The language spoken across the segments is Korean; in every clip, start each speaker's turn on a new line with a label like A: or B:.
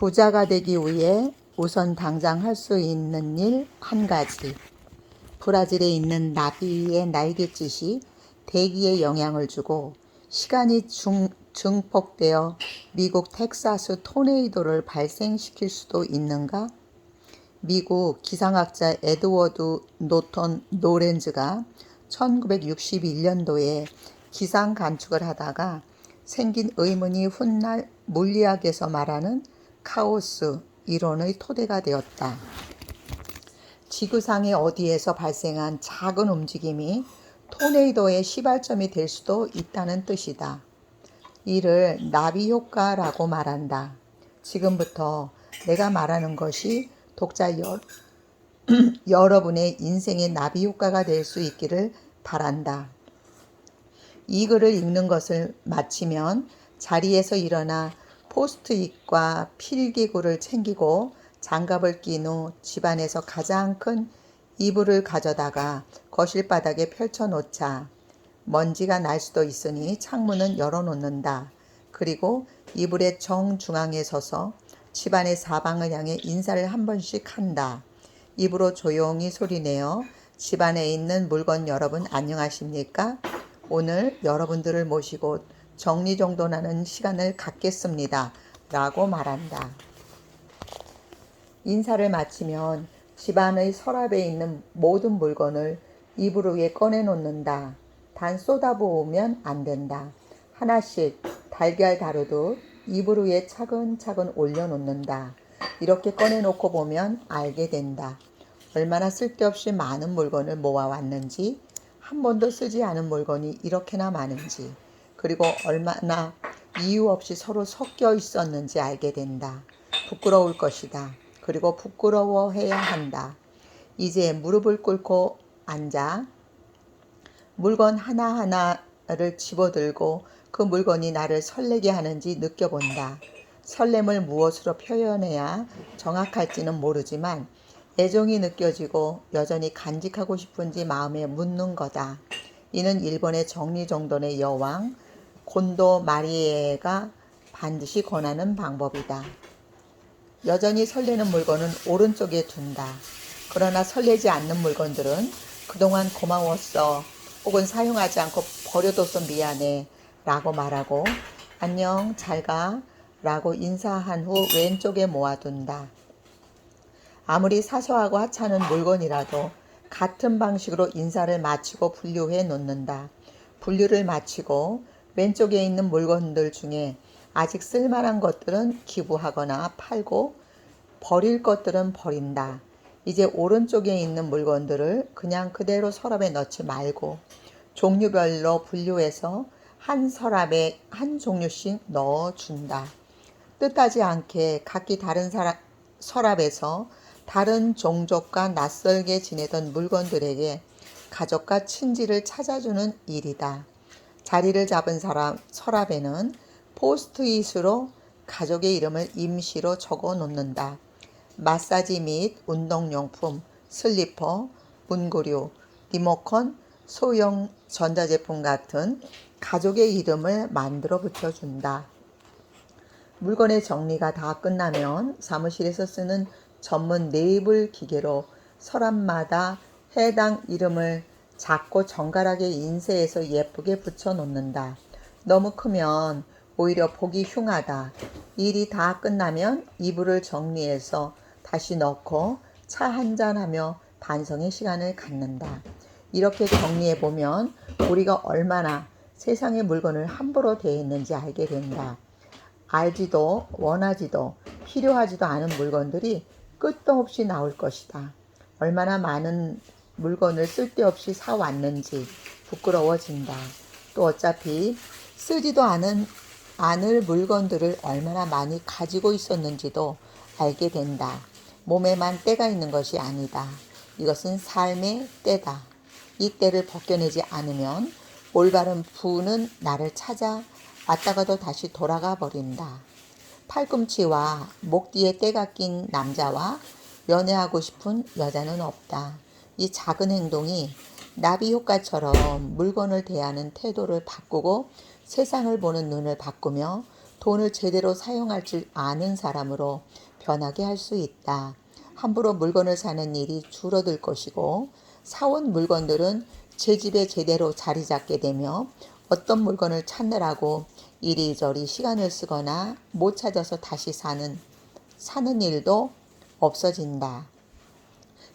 A: 부자가 되기 위해 우선 당장 할 수 있는 일 한 가지. 브라질에 있는 나비의 날갯짓이 대기에 영향을 주고 시간이 증폭되어 미국 텍사스 토네이도를 발생시킬 수도 있는가? 미국 기상학자 에드워드 노턴 노렌즈가 1961년도에 기상 관측을 하다가 생긴 의문이 훗날 물리학에서 말하는 카오스 이론의 토대가 되었다. 지구상의 어디에서 발생한 작은 움직임이 토네이도의 시발점이 될 수도 있다는 뜻이다. 이를 나비 효과라고 말한다. 지금부터 내가 말하는 것이 독자 여러분의 인생의 나비 효과가 될 수 있기를 바란다. 이 글을 읽는 것을 마치면 자리에서 일어나 포스트잇과 필기구를 챙기고 장갑을 낀 후 집안에서 가장 큰 이불을 가져다가 거실 바닥에 펼쳐놓자. 먼지가 날 수도 있으니 창문은 열어놓는다. 그리고 이불의 정중앙에 서서 집안의 사방을 향해 인사를 한 번씩 한다. 입으로 조용히 소리내어 집안에 있는 물건 여러분 안녕하십니까? 오늘 여러분들을 모시고 정리정돈하는 시간을 갖겠습니다. 라고 말한다. 인사를 마치면 집안의 서랍에 있는 모든 물건을 이불 위에 꺼내놓는다. 단 쏟아부으면 안 된다. 하나씩 달걀 다루듯 이불 위에 차근차근 올려놓는다. 이렇게 꺼내놓고 보면 알게 된다. 얼마나 쓸데없이 많은 물건을 모아왔는지, 한 번도 쓰지 않은 물건이 이렇게나 많은지, 그리고 얼마나 이유 없이 서로 섞여 있었는지 알게 된다. 부끄러울 것이다. 그리고 부끄러워해야 한다. 이제 무릎을 꿇고 앉아 물건 하나하나를 집어들고 그 물건이 나를 설레게 하는지 느껴본다. 설렘을 무엇으로 표현해야 정확할지는 모르지만 애정이 느껴지고 여전히 간직하고 싶은지 마음에 묻는 거다. 이는 일본의 정리정돈의 여왕 곤도 마리에가 반드시 권하는 방법이다. 여전히 설레는 물건은 오른쪽에 둔다. 그러나 설레지 않는 물건들은 그동안 고마웠어 혹은 사용하지 않고 버려둬서 미안해 라고 말하고 안녕 잘가 라고 인사한 후 왼쪽에 모아둔다. 아무리 사소하고 하찮은 물건이라도 같은 방식으로 인사를 마치고 분류해 놓는다. 분류를 마치고 왼쪽에 있는 물건들 중에 아직 쓸만한 것들은 기부하거나 팔고 버릴 것들은 버린다. 이제 오른쪽에 있는 물건들을 그냥 그대로 서랍에 넣지 말고 종류별로 분류해서 한 서랍에 한 종류씩 넣어준다. 뜻하지 않게 각기 다른 서랍에서 다른 종족과 낯설게 지내던 물건들에게 가족과 친지를 찾아주는 일이다. 자리를 잡은 서랍에는 포스트잇으로 가족의 이름을 임시로 적어 놓는다. 마사지 및 운동용품, 슬리퍼, 문구류, 리모컨, 소형 전자제품 같은 가족의 이름을 만들어 붙여준다. 물건의 정리가 다 끝나면 사무실에서 쓰는 전문 네이블 기계로 서랍마다 해당 이름을 작고 정갈하게 인쇄해서 예쁘게 붙여놓는다. 너무 크면 오히려 보기 흉하다. 일이 다 끝나면 이불을 정리해서 다시 넣고 차 한잔하며 반성의 시간을 갖는다. 이렇게 정리해보면 우리가 얼마나 세상의 물건을 함부로 대했는지 알게 된다. 알지도 원하지도 필요하지도 않은 물건들이 끝도 없이 나올 것이다. 얼마나 많은 물건을 쓸데없이 사왔는지 부끄러워진다. 또 어차피 쓰지도 않을 물건들을 얼마나 많이 가지고 있었는지도 알게 된다. 몸에만 때가 있는 것이 아니다. 이것은 삶의 때다. 이 때를 벗겨내지 않으면 올바른 부는 나를 찾아 왔다가도 다시 돌아가 버린다. 팔꿈치와 목 뒤에 때가 낀 남자와 연애하고 싶은 여자는 없다. 이 작은 행동이 나비 효과처럼 물건을 대하는 태도를 바꾸고 세상을 보는 눈을 바꾸며 돈을 제대로 사용할 줄 아는 사람으로 변하게 할 수 있다. 함부로 물건을 사는 일이 줄어들 것이고 사온 물건들은 제 집에 제대로 자리 잡게 되며 어떤 물건을 찾느라고 이리저리 시간을 쓰거나 못 찾아서 다시 사는 일도 없어진다.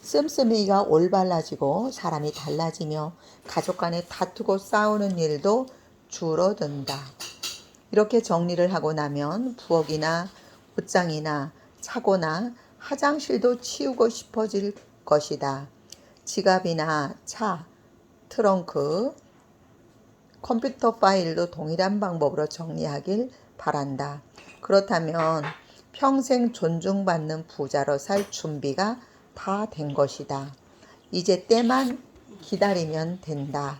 A: 씀씀이가 올바라지고 사람이 달라지며 가족 간에 다투고 싸우는 일도 줄어든다. 이렇게 정리를 하고 나면 부엌이나 옷장이나 차고나 화장실도 치우고 싶어질 것이다. 지갑이나 차, 트렁크, 컴퓨터 파일도 동일한 방법으로 정리하길 바란다. 그렇다면 평생 존중받는 부자로 살 준비가 다 된 것이다. 이제 때만 기다리면 된다.